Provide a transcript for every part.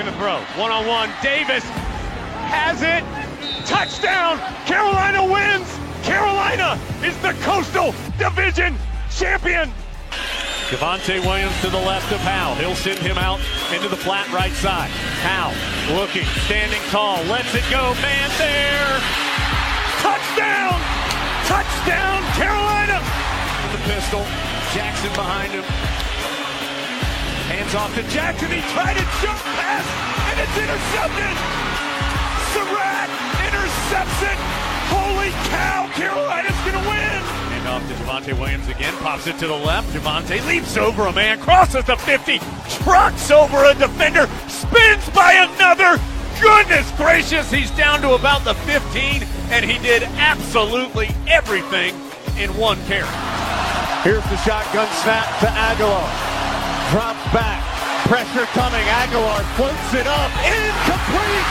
gonna throw. One-on-one, Davis has it. Touchdown! Carolina wins! Carolina is the Coastal Division champion! Javonte Williams to the left of Howell. He'll send him out into the flat right side. Howell looking, standing tall, lets it go, man there! Touchdown! Touchdown, Carolina! The pistol, Jackson behind him. Hands off to Jackson, he tried a jump pass, and it's intercepted! Surratt intercepts it! Holy cow, Carolina's gonna win! And off to Javonte Williams again, pops it to the left. Javonte leaps over a man, crosses the 50, trucks over a defender, spins by another! Goodness gracious, he's down to about the 15, and he did absolutely everything in one carry. Here's the shotgun snap to Aguilar. Drops back. Pressure coming. Aguilar floats it up. Incomplete.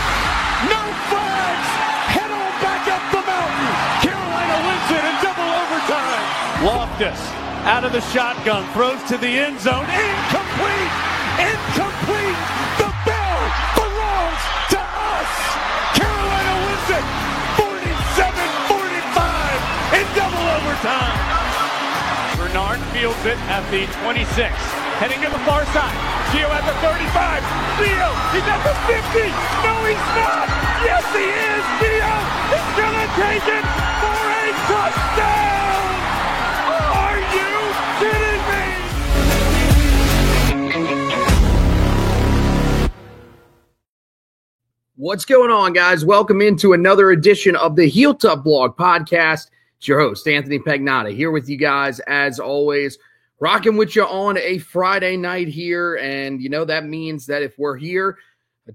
No flags. Head on back up the mountain. Carolina wins it in double overtime. Loftus out of the shotgun. Throws to the end zone. Incomplete. Incomplete. The bell belongs to us. Carolina wins it. 47-45 in double overtime. Bernard fields it at the 26, heading to the far side. Gio at the 35. Gio, he's at the 50. No, he's not. Yes, he is. Gio is going to take it for a touchdown. Are you kidding me? What's going on, guys? Welcome into another edition of the Heel Tough Blog Podcast. It's your host, Anthony Pagnotta, here with you guys, as always, rocking with you on a Friday night here. And, you know, that means that if we're here,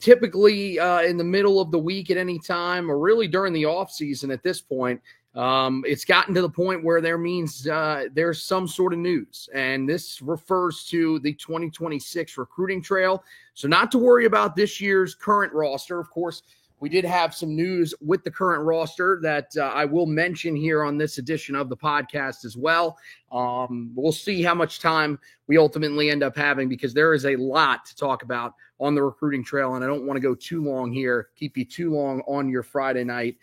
typically in the middle of the week at any time, or really during the off season at this point, it's gotten to the point where there's some sort of news. And this refers to the 2026 recruiting trail. So not to worry about this year's current roster. Of course, we did have some news with the current roster that I will mention here on this edition of the podcast as well. We'll see how much time we ultimately end up having, because there is a lot to talk about on the recruiting trail, and I don't want to go too long here, keep you too long on your Friday night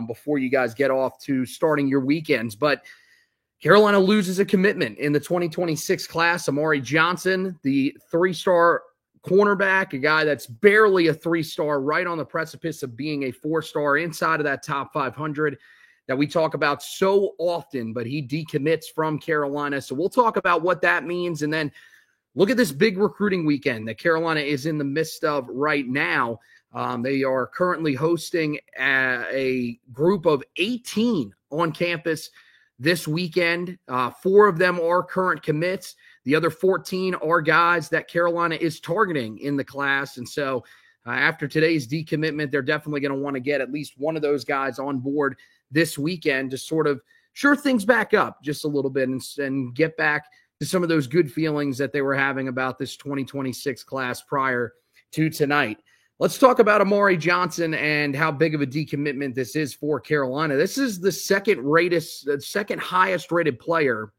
before you guys get off to starting your weekends. But Carolina loses a commitment in the 2026 class. Amari Johnson, the three-star cornerback, a guy that's barely a three-star, right on the precipice of being a four-star, inside of that top 500 that we talk about so often, but he decommits from Carolina. So we'll talk about what that means, and then look at this big recruiting weekend that Carolina is in the midst of right now. They are currently hosting a group of 18 on campus this weekend. 4 of them are current commits. The other 14 are guys that Carolina is targeting in the class. And so after today's decommitment, they're definitely going to want to get at least one of those guys on board this weekend to sort of sure things back up just a little bit and get back to some of those good feelings that they were having about this 2026 class prior to tonight. Let's talk about Amari Johnson and how big of a decommitment this is for Carolina. This is the second highest rated player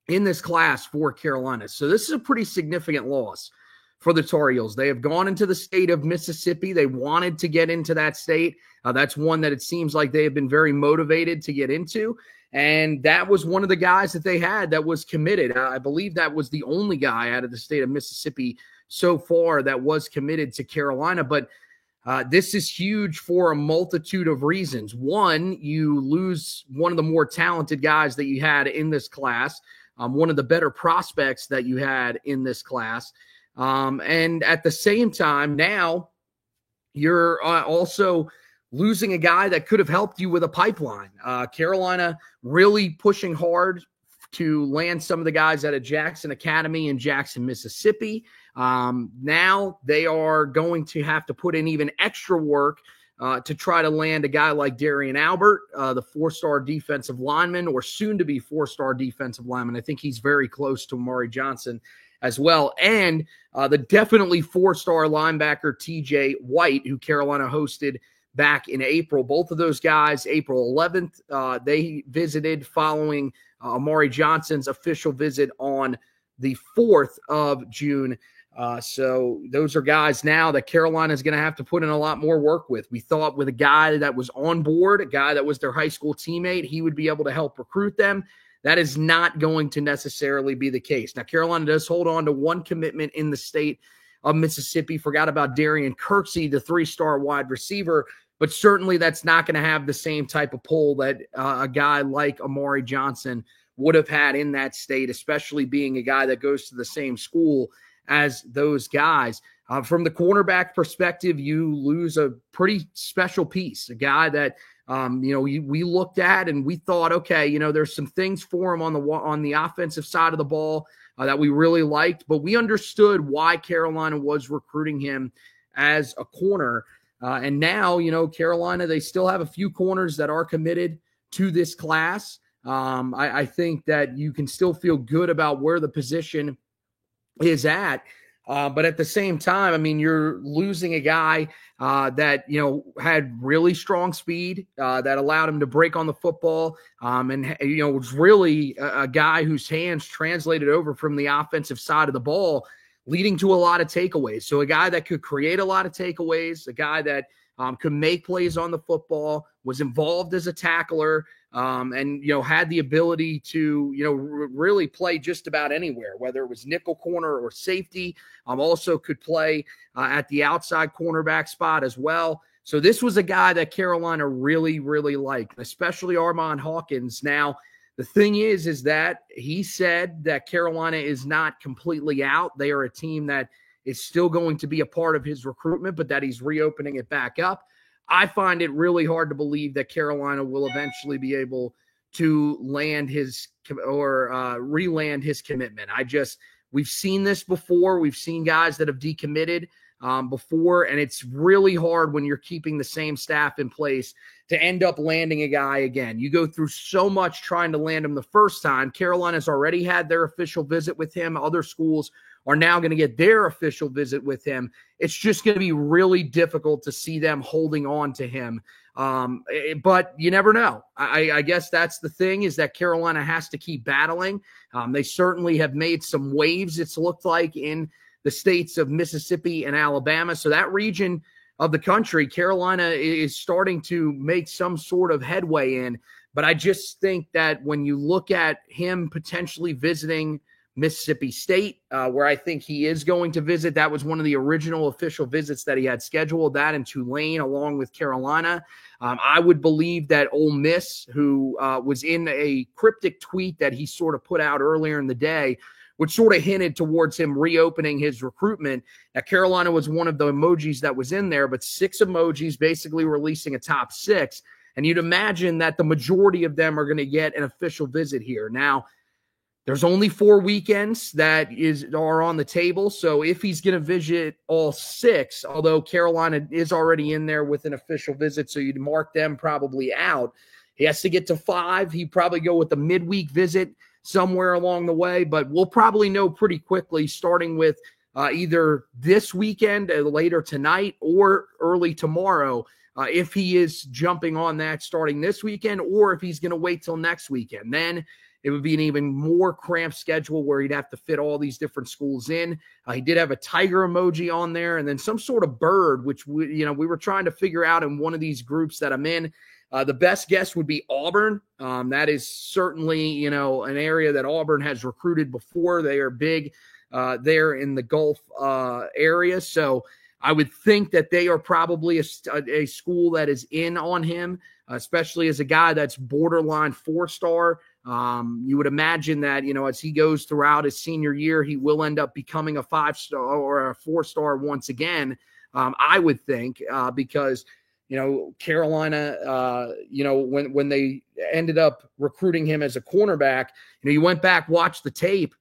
in this class for Carolina. So this is a pretty significant loss for the Tar Heels. They have gone into the state of Mississippi. They wanted to get into that state. That's one that it seems like they have been very motivated to get into. And that was one of the guys that they had that was committed. I believe that was the only guy out of the state of Mississippi so far that was committed to Carolina. But this is huge for a multitude of reasons. One, you lose one of the more talented guys that you had in this class. One of the better prospects that you had in this class. And at the same time, now you're also losing a guy that could have helped you with a pipeline. Carolina really pushing hard to land some of the guys out of Jackson Academy in Jackson, Mississippi. Now they are going to have to put in even extra work to try to land a guy like Darian Albert, the 4-star defensive lineman, or soon to be 4-star defensive lineman. I think he's very close to Amari Johnson as well. And the definitely 4-star linebacker TJ White, who Carolina hosted back in April. Both of those guys, April 11th, they visited following Amari Johnson's official visit on the 4th of June. So those are guys now that Carolina is going to have to put in a lot more work with. We thought with a guy that was on board, a guy that was their high school teammate, he would be able to help recruit them. That is not going to necessarily be the case. Now, Carolina does hold on to one commitment in the state of Mississippi. Forgot about Darian Kirksey, the 3-star wide receiver, but certainly that's not going to have the same type of pull that a guy like Amari Johnson would have had in that state, especially being a guy that goes to the same school as those guys. From the cornerback perspective, you lose a pretty special piece, a guy that we looked at and we thought, okay, there's some things for him on the offensive side of the ball that we really liked, but we understood why Carolina was recruiting him as a corner. And now, Carolina, they still have a few corners that are committed to this class. I think that you can still feel good about where the position is at. But at the same time, I mean, you're losing a guy that, had really strong speed that allowed him to break on the football. And was really a guy whose hands translated over from the offensive side of the ball, leading to a lot of takeaways. So a guy that could create a lot of takeaways, a guy that could make plays on the football, was involved as a tackler, and, had the ability to, really play just about anywhere, whether it was nickel corner or safety. Also could play at the outside cornerback spot as well. So this was a guy that Carolina really, really liked, especially Armand Hawkins. Now, the thing is that he said that Carolina is not completely out. They are a team that is still going to be a part of his recruitment, but that he's reopening it back up. I find it really hard to believe that Carolina will eventually be able to land his or re-land his commitment. We've seen this before. We've seen guys that have decommitted before, and it's really hard when you're keeping the same staff in place to end up landing a guy again. You go through so much trying to land him the first time. Carolina's already had their official visit with him. Other schools are now going to get their official visit with him. It's just going to be really difficult to see them holding on to him. But you never know. I guess that's the thing, is that Carolina has to keep battling. They certainly have made some waves, it's looked like, in the states of Mississippi and Alabama. So that region of the country, Carolina is starting to make some sort of headway in. But I just think that when you look at him potentially visiting Mississippi State, where I think he is going to visit, that was one of the original official visits that he had scheduled, that in Tulane along with Carolina. I would believe that Ole Miss, who was in a cryptic tweet that he sort of put out earlier in the day, which sort of hinted towards him reopening his recruitment. Now, Carolina was one of the emojis that was in there, but 6 emojis basically releasing a top 6. And you'd imagine that the majority of them are going to get an official visit here. Now, there's only 4 weekends that are on the table. So if he's going to visit all 6, although Carolina is already in there with an official visit, so you'd mark them probably out. He has to get to 5. He'd probably go with a midweek visit somewhere along the way, but we'll probably know pretty quickly, starting with either this weekend, later tonight, or early tomorrow, if he is jumping on that starting this weekend, or if he's going to wait till next weekend. Then it would be an even more cramped schedule where he'd have to fit all these different schools in. He did have a tiger emoji on there, and then some sort of bird, which we were trying to figure out in one of these groups that I'm in. The best guess would be Auburn. That is certainly, an area that Auburn has recruited before. They are big there in the Gulf area. So I would think that they are probably a school that is in on him, especially as a guy that's borderline 4-star. You would imagine that, as he goes throughout his senior year, he will end up becoming a 5-star or a 4-star once again, I would think, because Carolina, when they ended up recruiting him as a cornerback, you went back, watched the tape,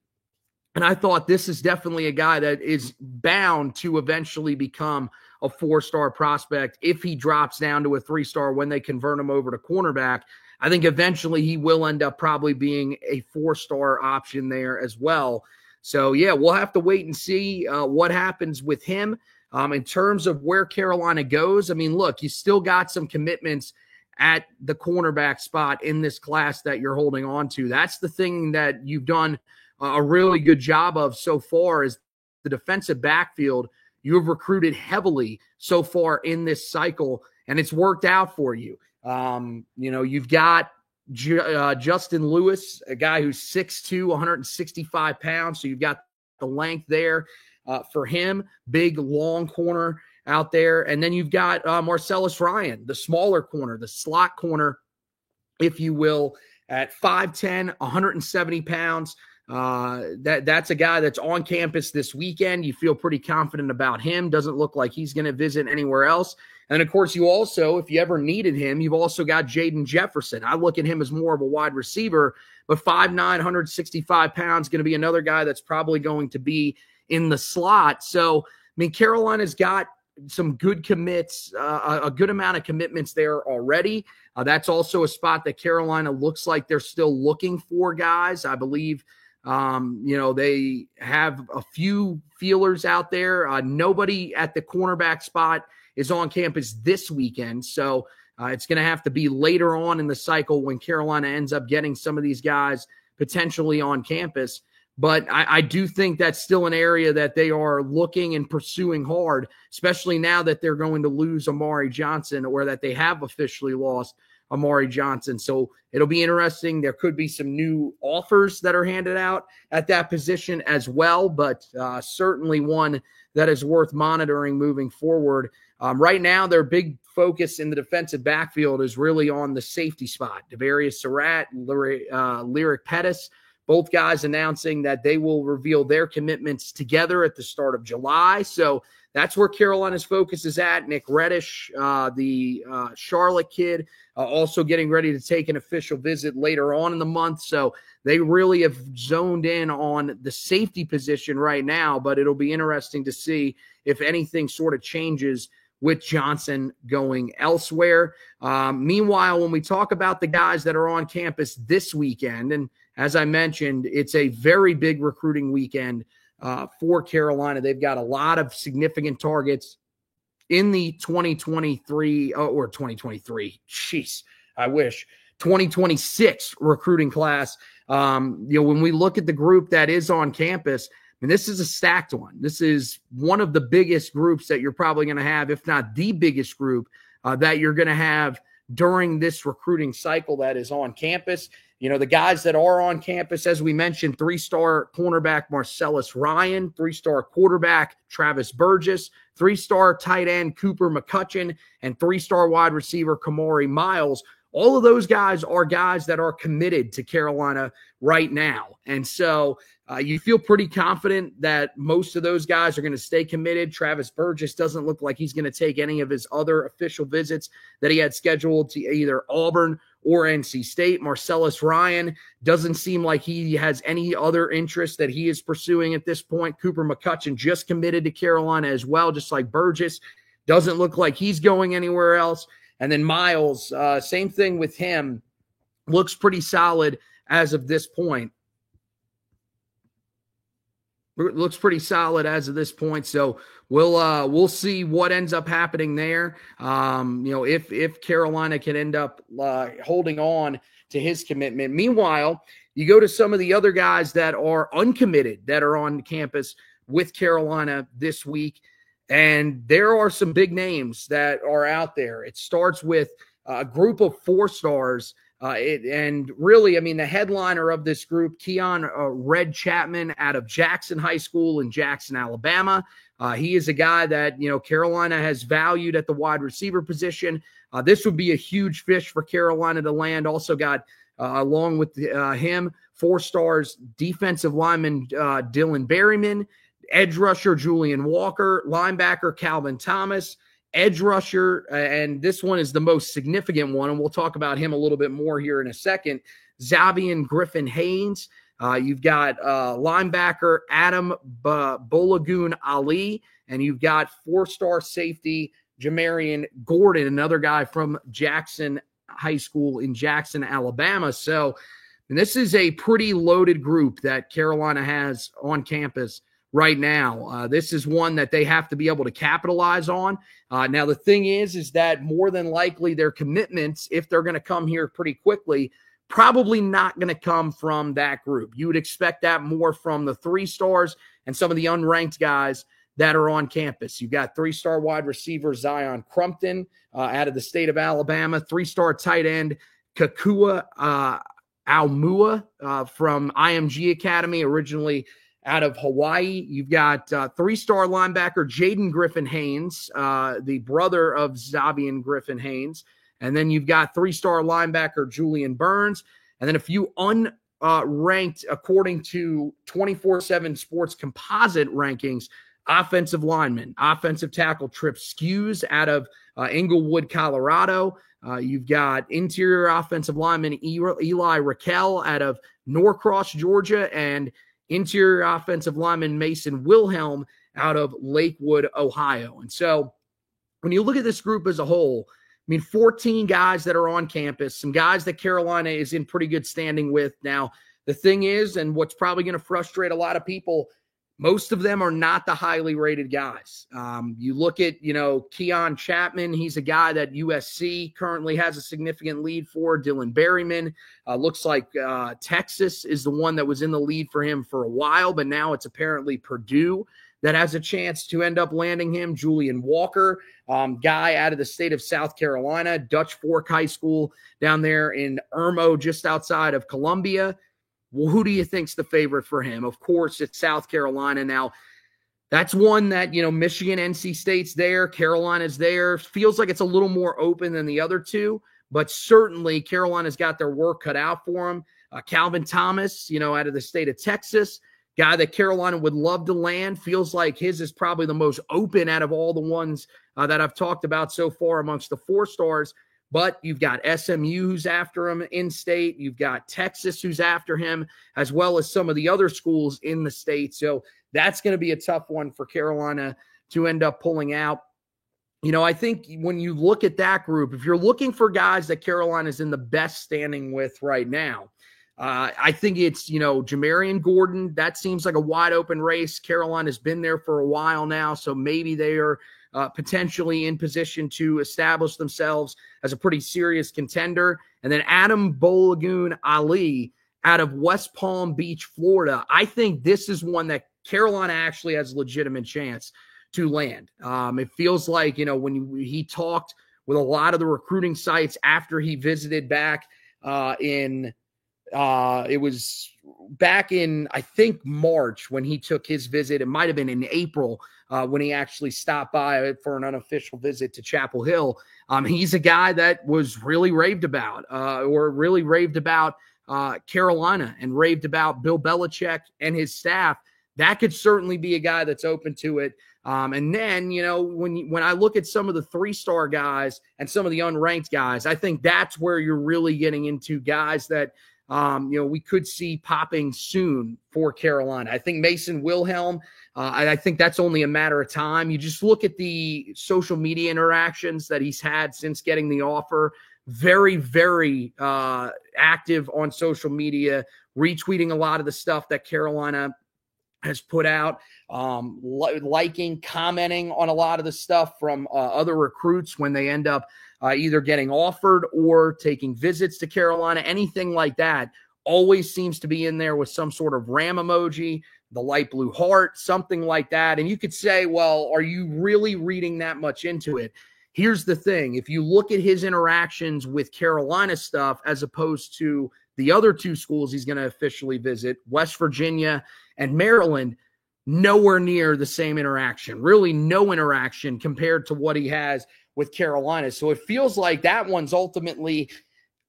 and I thought this is definitely a guy that is bound to eventually become a 4-star prospect if he drops down to a 3-star when they convert him over to cornerback. I think eventually he will end up probably being a 4-star option there as well. So, yeah, we'll have to wait and see what happens with him. In terms of where Carolina goes, I mean, look, you still got some commitments at the cornerback spot in this class that you're holding on to. That's the thing that you've done a really good job of so far, is the defensive backfield, you have recruited heavily so far in this cycle, and it's worked out for you. You've got Justin Lewis, a guy who's 6'2", 165 pounds. So you've got the length there for him, big, long corner out there. And then you've got Marcellus Ryan, the smaller corner, the slot corner, if you will, at 5'10", 170 pounds. That's a guy that's on campus this weekend. You feel pretty confident about him. Doesn't look like he's going to visit anywhere else. And, of course, you also, if you ever needed him, you've also got Jaden Jefferson. I look at him as more of a wide receiver, but 5'9", 165 pounds, going to be another guy that's probably going to be in the slot. So, Carolina's got some good commits, a good amount of commitments there already. That's also a spot that Carolina looks like they're still looking for guys. I believe they have a few feelers out there. Nobody at the cornerback spot is on campus this weekend. So it's going to have to be later on in the cycle when Carolina ends up getting some of these guys potentially on campus. But I do think that's still an area that they are looking and pursuing hard, especially now that they're going to lose Amari Johnson, or that they have officially lost Amari Johnson. So it'll be interesting. There could be some new offers that are handed out at that position as well, but certainly one that is worth monitoring moving forward. Right now, their big focus in the defensive backfield is really on the safety spot. Devarius Surratt, Lyric Pettis, both guys announcing that they will reveal their commitments together at the start of July. So that's where Carolina's focus is at. Nick Reddish, the Charlotte kid, also getting ready to take an official visit later on in the month. So they really have zoned in on the safety position right now, but it'll be interesting to see if anything sort of changes with Johnson going elsewhere. Meanwhile, when we talk about the guys that are on campus this weekend, and as I mentioned, it's a very big recruiting weekend for Carolina. They've got a lot of significant targets in the 2023 or 2023. Jeez, I wish 2026 recruiting class. When we look at the group that is on campus, I mean, this is a stacked one. This is one of the biggest groups that you're probably going to have, if not the biggest group that you're going to have during this recruiting cycle that is on campus. The guys that are on campus, as we mentioned, 3-star cornerback Marcellus Ryan, 3-star quarterback Travis Burgess, 3-star tight end Cooper McCutcheon, and 3-star wide receiver Kamari Miles. All of those guys are guys that are committed to Carolina right now. And so you feel pretty confident that most of those guys are going to stay committed. Travis Burgess doesn't look like he's going to take any of his other official visits that he had scheduled to either Auburn or NC State. Marcellus Ryan doesn't seem like he has any other interest that he is pursuing at this point. Cooper McCutcheon just committed to Carolina as well, just like Burgess. Doesn't look like he's going anywhere else. And then Miles, same thing with him. Looks pretty solid as of this point. Looks pretty solid as of this point. So we'll see what ends up happening there. If Carolina can end up holding on to his commitment. Meanwhile, you go to some of the other guys that are uncommitted that are on campus with Carolina this week, and there are some big names that are out there. It starts with a group of 4-stars. And really, the headliner of this group, Keon Red Chapman out of Jackson High School in Jackson, Alabama. He is a guy that, Carolina has valued at the wide receiver position. This would be a huge fish for Carolina to land. Also got, along with him, 4 stars, defensive lineman Dylan Berryman, edge rusher Julian Walker, linebacker Calvin Thomas, edge rusher, and this one is the most significant one, and we'll talk about him a little bit more here in a second, Zavian Griffin Haynes. You've got linebacker Adam Bolagoon Ali, and you've got 4-star safety Jamarian Gordon, another guy from Jackson High School in Jackson, Alabama. So this is a pretty loaded group that Carolina has on campus right now. This is one that they have to be able to capitalize on. Now, the thing is that more than likely their commitments, if they're going to come here pretty quickly, probably not going to come from that group. You would expect that more from the 3 stars and some of the unranked guys that are on campus. You've got 3-star wide receiver Zion Crumpton out of the state of Alabama, 3-star tight end Kakua Aumua from IMG Academy, originally out of Hawaii. You've got 3-star linebacker Jaden Griffin-Haynes, the brother of Zavian Griffin-Haynes. And then you've got 3-star linebacker Julian Burns. And then a few unranked, according to 24/7 Sports composite rankings, offensive lineman, offensive tackle Trip Skews out of Englewood, Colorado. You've got interior offensive lineman Eli Raquel out of Norcross, Georgia, and interior offensive lineman Mason Wilhelm out of Lakewood, Ohio. And so when you look at this group as a whole, I mean, 14 guys that are on campus, some guys that Carolina is in pretty good standing with. Now, the thing is, and what's probably going to frustrate a lot of people, most of them are not the highly rated guys. You look at, Keon Chapman. He's a guy that USC currently has a significant lead for. Dylan Berryman. Looks like Texas is the one that was in the lead for him for a while, but now it's apparently Purdue that has a chance to end up landing him. Julian Walker, guy out of the state of South Carolina, Dutch Fork High School down there in Irmo, just outside of Columbia. Well, who do you think's the favorite for him? Of course, it's South Carolina. Now, that's one that, Michigan, NC State's there, Carolina's there. Feels like it's a little more open than the other two, but certainly Carolina's got their work cut out for them. Calvin Thomas, out of the state of Texas, guy that Carolina would love to land. Feels like his is probably the most open out of all the ones that I've talked about so far amongst the 4 stars. But you've got SMU who's after him in state. You've got Texas who's after him, as well as some of the other schools in the state. So that's going to be a tough one for Carolina to end up pulling out. I think when you look at that group, if you're looking for guys that Carolina's in the best standing with right now, I think it's, Jamarian Gordon. That seems like a wide open race. Carolina's been there for a while now, so maybe they are potentially in position to establish themselves as a pretty serious contender. And then Adam Bolagun Ali out of West Palm Beach, Florida. I think this is one that Carolina actually has a legitimate chance to land. It feels like, when he talked with a lot of the recruiting sites after he visited back it was back in, I think, March when he took his visit. It might have been in April when he actually stopped by for an unofficial visit to Chapel Hill. He's a guy that was really raved about Carolina and raved about Bill Belichick and his staff. That could certainly be a guy that's open to it. And then, when I look at some of the 3-star guys and some of the unranked guys, I think that's where you're really getting into guys that, we could see popping soon for Carolina. I think Mason Wilhelm, I think that's only a matter of time. You just look at the social media interactions that he's had since getting the offer. Very, very active on social media, retweeting a lot of the stuff that Carolina has put out, liking, commenting on a lot of the stuff from other recruits when they end up either getting offered or taking visits to Carolina. Anything like that always seems to be in there with some sort of ram emoji, the light blue heart, something like that. And you could say, well, are you really reading that much into it? Here's the thing. If you look at his interactions with Carolina stuff as opposed to the other 2 schools he's going to officially visit, West Virginia and Maryland, nowhere near the same interaction. Really no interaction compared to what he has with Carolina. So it feels like that one's ultimately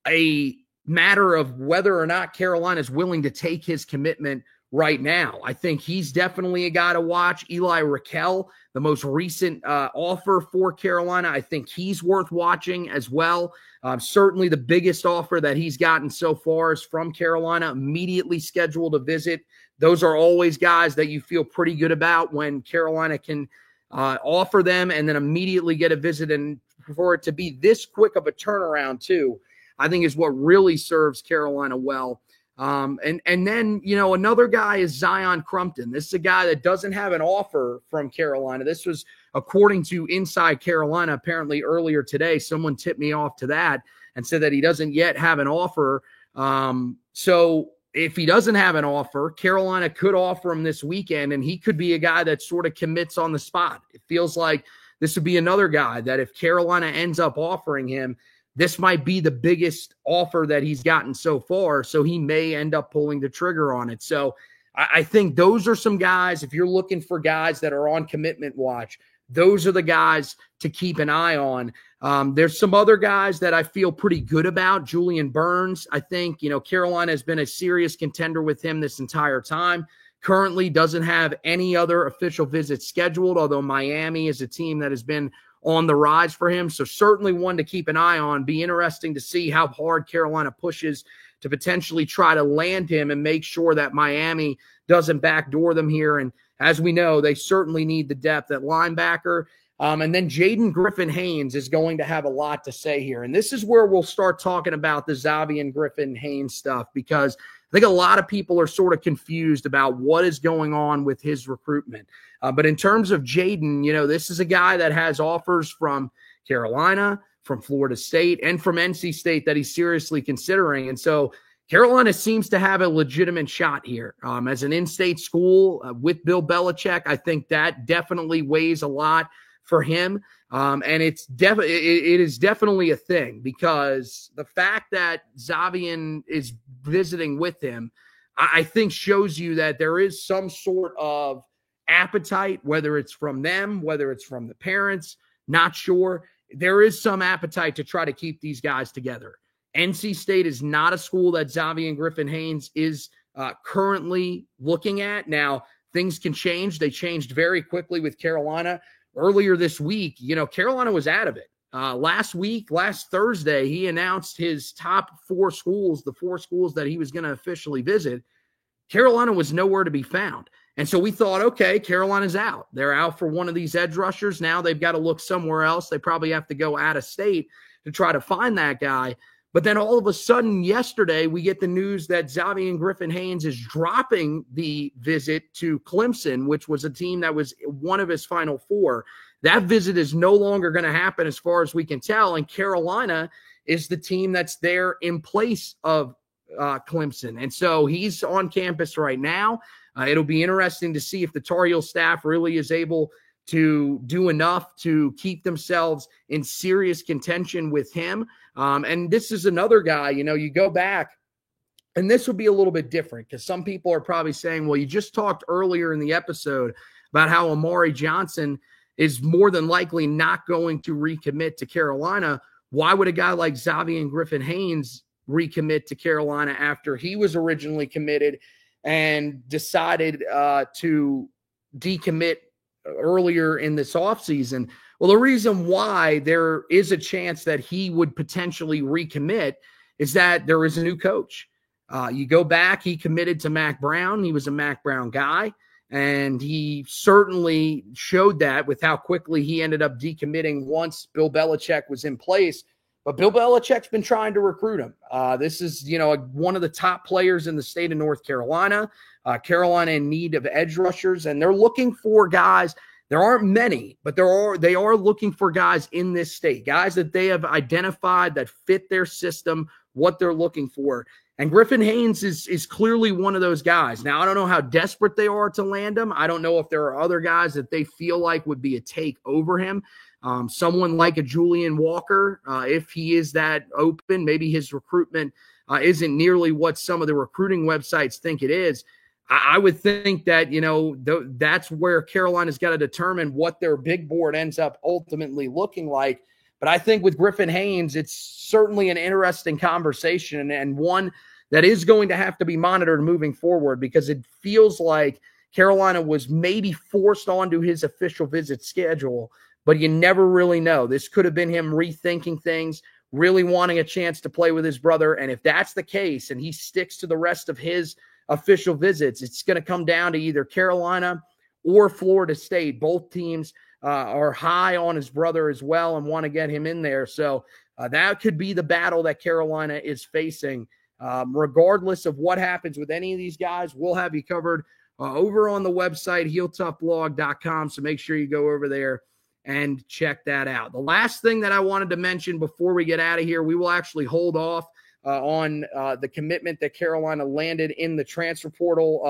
a matter of whether or not Carolina is willing to take his commitment right now. I think he's definitely a guy to watch. Eli Raquel, the most recent offer for Carolina, I think he's worth watching as well. Certainly the biggest offer that he's gotten so far is from Carolina, immediately scheduled a visit. Those are always guys that you feel pretty good about when Carolina can offer them and then immediately get a visit. And for it to be this quick of a turnaround too, I think is what really serves Carolina well. And then, another guy is Zion Crumpton. This is a guy that doesn't have an offer from Carolina. This was according to Inside Carolina, apparently earlier today. Someone tipped me off to that and said that he doesn't yet have an offer So if he doesn't have an offer, Carolina could offer him this weekend, and he could be a guy that sort of commits on the spot. It feels like this would be another guy that if Carolina ends up offering him, this might be the biggest offer that he's gotten so far, so he may end up pulling the trigger on it. So I think those are some guys, if you're looking for guys that are on commitment watch, those are the guys to keep an eye on. There's some other guys that I feel pretty good about. Julian Burns, I think, Carolina has been a serious contender with him this entire time. Currently doesn't have any other official visits scheduled, although Miami is a team that has been on the rise for him. So certainly one to keep an eye on. Be interesting to see how hard Carolina pushes to potentially try to land him and make sure that Miami doesn't backdoor them here. And as we know, they certainly need the depth at linebacker. And then Jaden Griffin-Haynes is going to have a lot to say here. And this is where we'll start talking about the Xavier Griffin-Haynes stuff, because I think a lot of people are sort of confused about what is going on with his recruitment. But in terms of Jaden, this is a guy that has offers from Carolina, from Florida State, and from NC State that he's seriously considering. And so Carolina seems to have a legitimate shot here. As an in-state school with Bill Belichick, I think that definitely weighs a lot for him. And it is definitely a thing, because the fact that Xavier is visiting with him, I think shows you that there is some sort of appetite, whether it's from them, whether it's from the parents, not sure. There is some appetite to try to keep these guys together. NC State is not a school that Xavier Griffin-Haynes is currently looking at. Now, things can change. They changed very quickly with Carolina. Earlier this week, Carolina was out of it. Last Thursday, he announced his top 4 schools, the 4 schools that he was going to officially visit. Carolina was nowhere to be found. And so we thought, okay, Carolina's out. They're out for one of these edge rushers. Now they've got to look somewhere else. They probably have to go out of state to try to find that guy. But then all of a sudden yesterday, we get the news that Xavier Griffin-Haynes is dropping the visit to Clemson, which was a team that was one of his final 4. That visit is no longer going to happen as far as we can tell. And Carolina is the team that's there in place of Clemson. And so he's on campus right now. It'll be interesting to see if the Tar Heel staff really is able to do enough to keep themselves in serious contention with him. And this is another guy, you go back, and this would be a little bit different, because some people are probably saying, well, you just talked earlier in the episode about how Amari Johnson is more than likely not going to recommit to Carolina. Why would a guy like Xavier Griffin-Haynes recommit to Carolina after he was originally committed and decided to decommit earlier in this offseason? Well, the reason why there is a chance that he would potentially recommit is that there is a new coach. You go back, he committed to Mack Brown. He was a Mack Brown guy, and he certainly showed that with how quickly he ended up decommitting once Bill Belichick was in place. But Bill Belichick's been trying to recruit him. This is, one of the top players in the state of North Carolina. Carolina in need of edge rushers, and they're looking for guys. There aren't many, but they are looking for guys in this state, guys that they have identified that fit their system, what they're looking for. And Griffin-Haynes is clearly one of those guys. Now, I don't know how desperate they are to land him. I don't know if there are other guys that they feel like would be a take over him. Someone like a Julian Walker, if he is that open, maybe his recruitment isn't nearly what some of the recruiting websites think it is. I would think that, that's where Carolina's got to determine what their big board ends up ultimately looking like. But I think with Griffin-Haynes, it's certainly an interesting conversation, and one that is going to have to be monitored moving forward, because it feels like Carolina was maybe forced onto his official visit schedule, but you never really know. This could have been him rethinking things, really wanting a chance to play with his brother. And if that's the case and he sticks to the rest of his official visits, it's going to come down to either Carolina or Florida State. Both teams are high on his brother as well and want to get him in there. So that could be the battle that Carolina is facing. Regardless of what happens with any of these guys, we'll have you covered over on the website, HeelToughBlog.com. So make sure you go over there and check that out. The last thing that I wanted to mention before we get out of here, we will actually hold off on the commitment that Carolina landed in the transfer portal,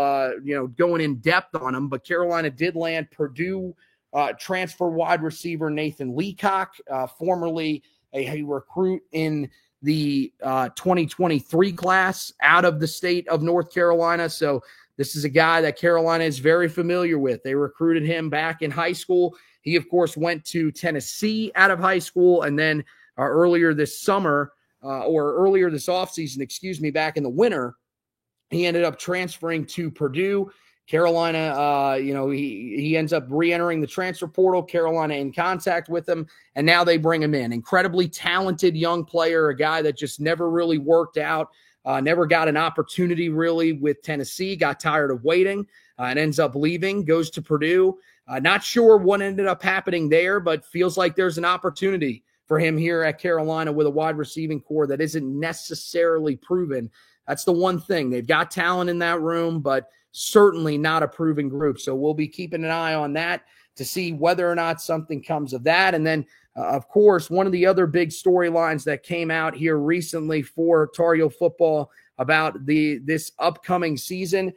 going in depth on them. But Carolina did land Purdue transfer wide receiver Nathan Leacock, formerly a recruit in the 2023 class out of the state of North Carolina. So this is a guy that Carolina is very familiar with. They recruited him back in high school. He, of course, went to Tennessee out of high school, and then earlier this offseason, back in the winter, he ended up transferring to Purdue. Carolina, he ends up re-entering the transfer portal. Carolina in contact with him, and now they bring him in. Incredibly talented young player, a guy that just never really worked out, never got an opportunity really with Tennessee, got tired of waiting, and ends up leaving, goes to Purdue. Not sure what ended up happening there, but feels like there's an opportunity for him here at Carolina with a wide receiving core that isn't necessarily proven. That's the one thing. They've got talent in that room, but certainly not a proven group. So we'll be keeping an eye on that to see whether or not something comes of that. And then, of course, one of the other big storylines that came out here recently for Tar Heel football about this upcoming season,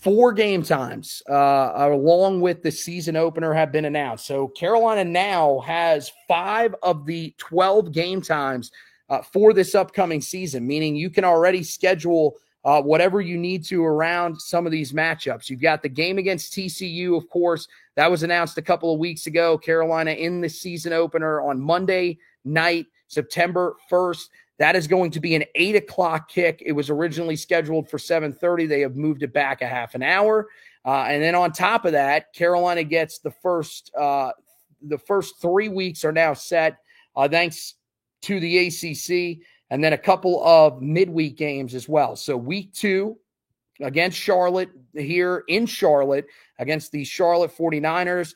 4 game times along with the season opener have been announced. So Carolina now has 5 of the 12 game times for this upcoming season, meaning you can already schedule whatever you need to around some of these matchups. You've got the game against TCU, of course. That was announced a couple of weeks ago. Carolina in the season opener on Monday night, September 1st. That is going to be an 8 o'clock kick. It was originally scheduled for 7:30. They have moved it back a half an hour. And then on top of that, Carolina gets the first 3 weeks are now set thanks to the ACC, and then a couple of midweek games as well. So week 2 against Charlotte here in Charlotte against the Charlotte 49ers.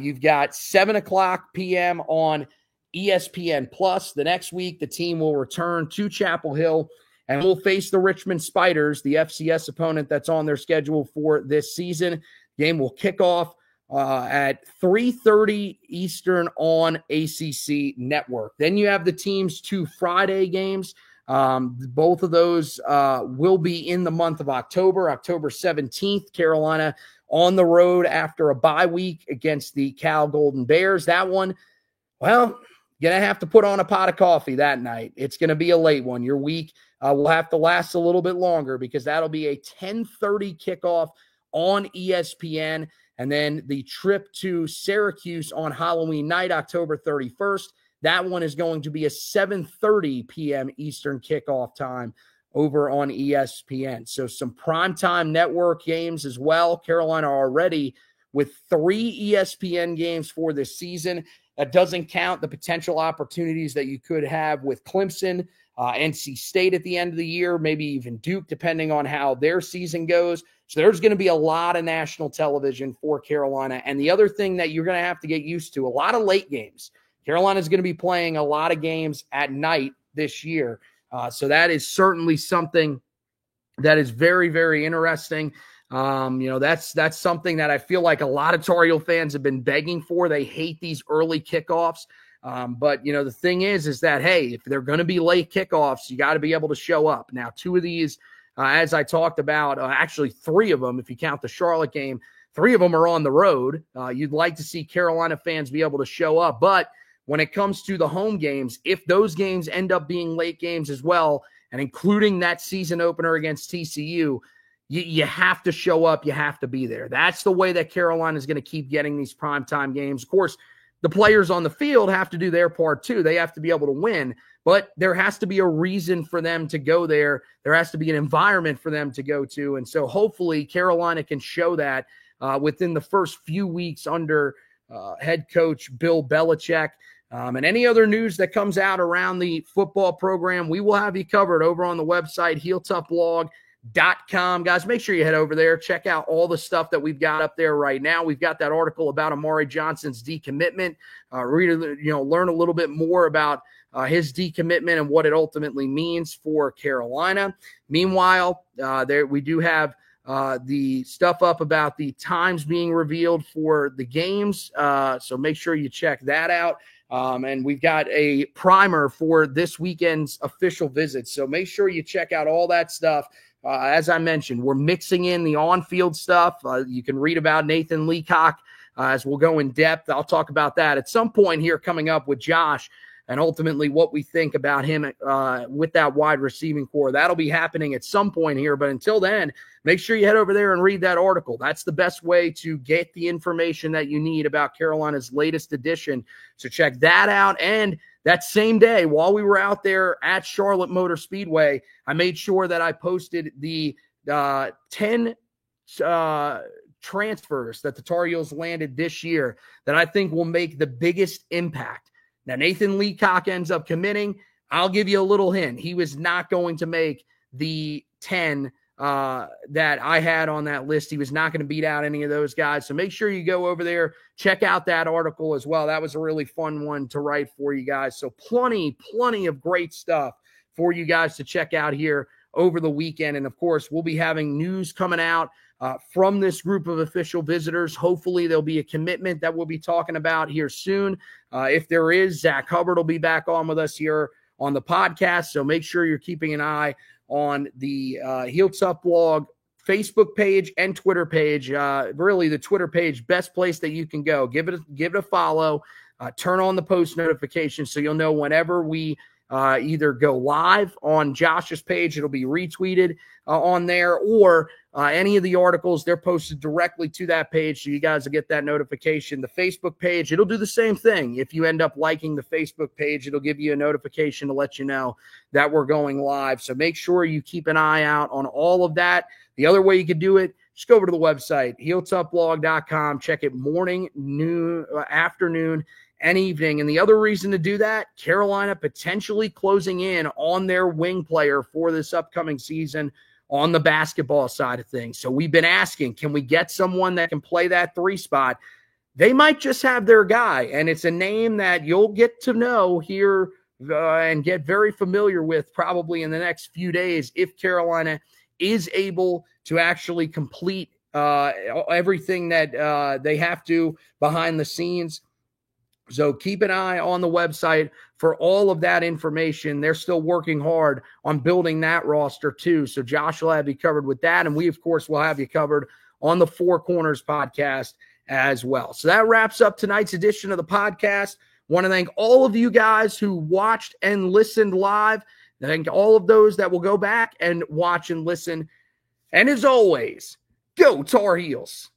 You've got 7 o'clock p.m. on ESPN Plus. The next week, the team will return to Chapel Hill and will face the Richmond Spiders, the FCS opponent that's on their schedule for this season. Game will kick off at 3:30 Eastern on ACC Network. Then you have the team's 2 Friday games. Both of those will be in the month of October 17th, Carolina on the road after a bye week against the Cal Golden Bears. That one, well, going to have to put on a pot of coffee that night. It's going to be a late one. Your week will have to last a little bit longer because that'll be a 10:30 kickoff on ESPN. And then the trip to Syracuse on Halloween night, October 31st, that one is going to be a 7:30 p.m. Eastern kickoff time over on ESPN. So some primetime network games as well. Carolina already with 3 ESPN games for this season. That doesn't count the potential opportunities that you could have with Clemson, NC State at the end of the year, maybe even Duke, depending on how their season goes. So there's going to be a lot of national television for Carolina. And the other thing that you're going to have to get used to, a lot of late games. Carolina is going to be playing a lot of games at night this year. So that is certainly something that is very, very interesting. That's something that I feel like a lot of Tar Heel fans have been begging for. They hate these early kickoffs. But the thing is that, hey, if they're going to be late kickoffs, you got to be able to show up. Now, 2 of these, as I talked about, actually 3 of them, if you count the Charlotte game, 3 of them are on the road. You'd like to see Carolina fans be able to show up. But when it comes to the home games, if those games end up being late games as well, and including that season opener against TCU, you have to show up. You have to be there. That's the way that Carolina is going to keep getting these primetime games. Of course, the players on the field have to do their part too. They have to be able to win, but there has to be a reason for them to go there. There has to be an environment for them to go to. And so hopefully Carolina can show that within the first few weeks under head coach Bill Belichick. And any other news that comes out around the football program, we will have you covered over on the website, HeelToughBlog.com. Guys, make sure you head over there. Check out all the stuff that we've got up there right now. We've got that article about Amari Johnson's decommitment. Learn a little bit more about his decommitment and what it ultimately means for Carolina. Meanwhile, we do have the stuff up about the times being revealed for the games. So make sure you check that out. And we've got a primer for this weekend's official visits. So make sure you check out all that stuff. As I mentioned, we're mixing in the on-field stuff. You can read about Nathan Leacock as we'll go in depth. I'll talk about that at some point here coming up with Josh and ultimately what we think about him with that wide receiving core. That'll be happening at some point here. But until then, make sure you head over there and read that article. That's the best way to get the information that you need about Carolina's latest edition. So check that out. And that same day, while we were out there at Charlotte Motor Speedway, I made sure that I posted the 10 transfers that the Tar Heels landed this year that I think will make the biggest impact. Now, Nathan Leacock ends up committing. I'll give you a little hint. He was not going to make the 10 that I had on that list. He was not going to beat out any of those guys. So make sure you go over there, check out that article as well. That was a really fun one to write for you guys. So plenty of great stuff for you guys to check out here over the weekend. And of course, we'll be having news coming out from this group of official visitors. Hopefully there'll be a commitment that we'll be talking about here soon. If there is, Zach Hubbard will be back on with us here on the podcast. So make sure you're keeping an eye on the Heel Tough Blog Facebook page and Twitter page. Really, the Twitter page, best place that you can go. Give it a follow. Turn on the post notifications so you'll know whenever we either go live on Josh's page, it'll be retweeted on there, or any of the articles, they're posted directly to that page, so you guys will get that notification. The Facebook page, it'll do the same thing. If you end up liking the Facebook page, it'll give you a notification to let you know that we're going live. So make sure you keep an eye out on all of that. The other way you could do it, just go over to the website, HeelToughBlog.com. Check it morning, noon, afternoon, and evening. And the other reason to do that, Carolina potentially closing in on their wing player for this upcoming season on the basketball side of things. So we've been asking, can we get someone that can play that 3 spot? They might just have their guy, and it's a name that you'll get to know here and get very familiar with probably in the next few days if Carolina is able to actually complete everything that they have to behind the scenes. So keep an eye on the website for all of that information. They're still working hard on building that roster too. So Josh will have you covered with that. And we, of course, will have you covered on the Four Corners podcast as well. So that wraps up tonight's edition of the podcast. Want to thank all of you guys who watched and listened live. Thank all of those that will go back and watch and listen. And as always, go Tar Heels.